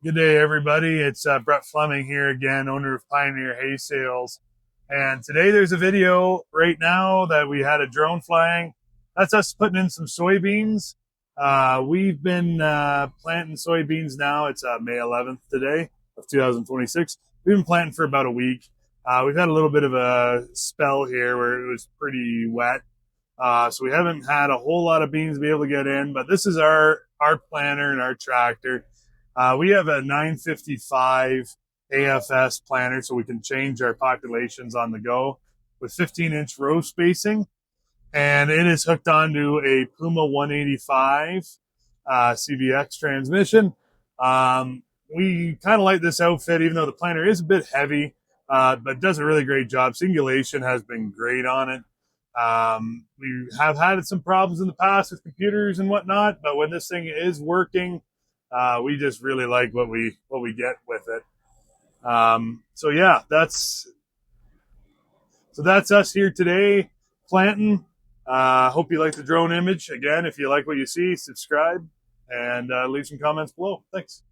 Good day, everybody. It's Brett Fleming here again, owner of Pioneer Hay Sales. And today there's a video right now that we had a drone flying. That's us putting in some soybeans. We've been planting soybeans now. It's May 11th today of 2026. We've been planting for about a week. We've had a little bit of a spell here where it was pretty wet. So we haven't had a whole lot of beans to be able to get in, but this is our planter and our tractor. We have a 955 AFS planter, so we can change our populations on the go with 15-inch row spacing. And it is hooked onto a Puma 185 CVX transmission. We kind of like this outfit, even though the planter is a bit heavy, but does a really great job. Singulation has been great on it. We have had some problems in the past with computers and whatnot, but when this thing is working, we just really like what we get with it. So yeah, that's us here today planting. Hope you like the drone image. Again, if you like what you see, subscribe and leave some comments below. Thanks.